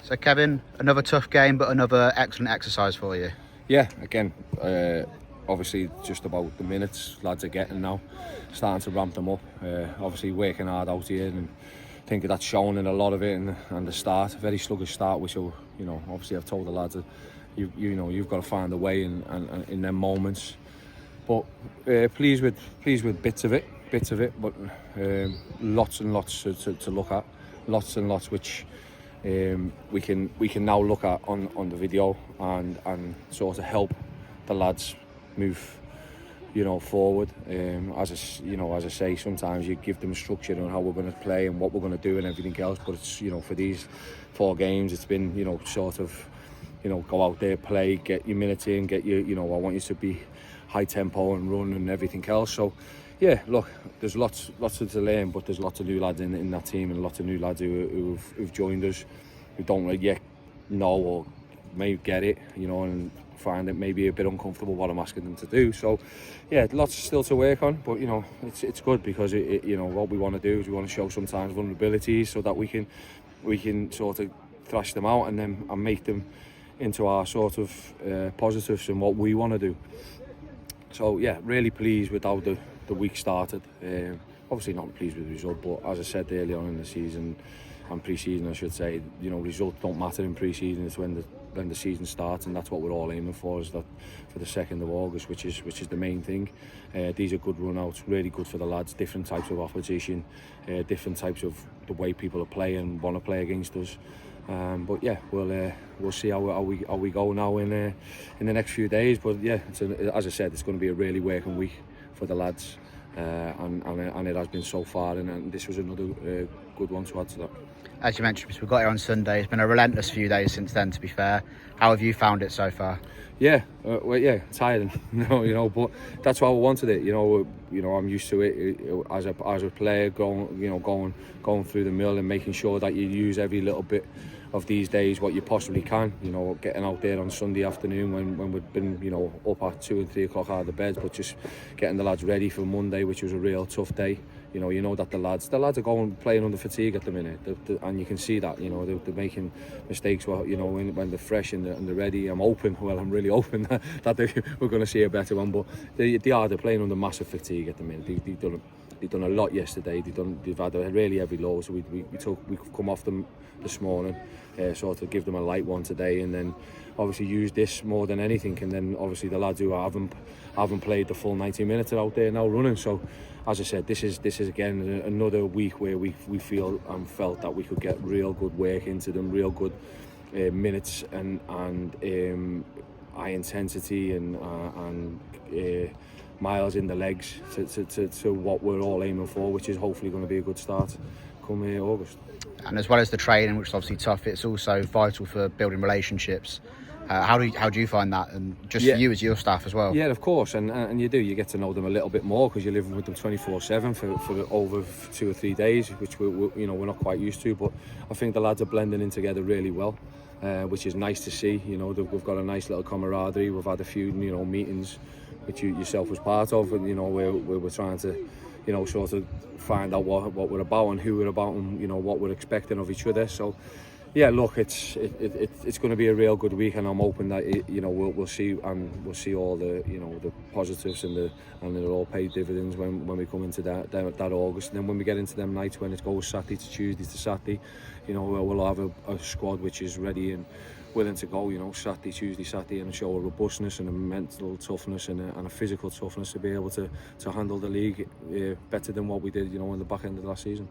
So Kevin, another tough game, but another excellent exercise for you. Yeah, again, obviously just about the minutes lads are getting now, starting to ramp them up. Obviously working hard out here, and I think that's shown in a lot of it. And the start, very sluggish start, which will, obviously I've told the lads that you've got to find a way in them moments. But pleased with bits of it, but lots and lots to look at, lots and lots which. We can now look at on the video and sort of help the lads move forward. As I say, sometimes you give them structure on how we're going to play and what we're going to do and everything else, but it's for these 4 games it's been sort of go out there, play, get your minutes in, get your I want you to be high tempo and run and everything else. So yeah, look, there's lots to learn, but there's lots of new lads in that team, and lots of new lads who've joined us, who don't really yet know or may get it, and find it maybe a bit uncomfortable what I'm asking them to do. So yeah, lots still to work on, but it's good because what we want to do is we want to show sometimes vulnerabilities so that we can sort of thrash them out and make them into our sort of positives and what we want to do. So yeah, really pleased with how the week started. Obviously not pleased with the result, but as I said earlier on in the season, and pre-season I should say, results don't matter in pre-season. It's when the season starts, and that's what we're all aiming for, is that for the 2nd of August, which is the main thing. These are good run-outs, really good for the lads, different types of opposition, different types of the way people are playing, want to play against us. But yeah, we'll see how we go now in the next few days. But yeah, as I said, it's going to be a really working week for the lads, and it has been so far, and this was another good one to add to that. As you mentioned, we got here on Sunday. It's been a relentless few days since then, to be fair. How have you found it so far? Yeah, tiring, but that's why I wanted it. I'm used to it as a player, going through the mill and making sure that you use every little bit of these days what you possibly can. Getting out there on Sunday afternoon when we've been up at 2 and 3 o'clock out of the beds, but just getting the lads ready for Monday, which was a real tough day. That the lads are playing under fatigue at the minute, and you can see that. They're making mistakes. When they're fresh and they're ready. I'm really hoping that we're going to see a better one. But they're playing under massive fatigue at the minute. They've done a lot yesterday. They've had a really heavy load. So we've come off them this morning, sort of give them a light one today, and then obviously use this more than anything. And then obviously the lads who haven't played the full 90 minutes are out there now running. So as I said, this is again another week where we feel and felt that we could get real good work into them, real good minutes and high intensity and miles in the legs to what we're all aiming for, which is hopefully going to be a good start come August. And as well as the training, which is obviously tough, it's also vital for building relationships. How do you find that, and just you as your staff as well? Yeah, of course, and you get to know them a little bit more because you're living with them 24/7 for over 2 or 3 days, which we're not quite used to. But I think the lads are blending in together really well, which is nice to see. We've got a nice little camaraderie. We've had a few meetings, which you yourself was part of, and where we're trying to sort of find out what we're about and who we're about, and what we're expecting of each other. So yeah, look, it's going to be a real good week, and I'm hoping that we'll see all the the positives and it'll all pay dividends when we come into that August. And then when we get into them nights when it goes Saturday to Tuesday to Saturday, we'll have a squad which is ready and willing to go, Saturday, Tuesday, Saturday, and show a robustness and a mental toughness and a physical toughness to be able to handle the league better than what we did, in the back end of last season.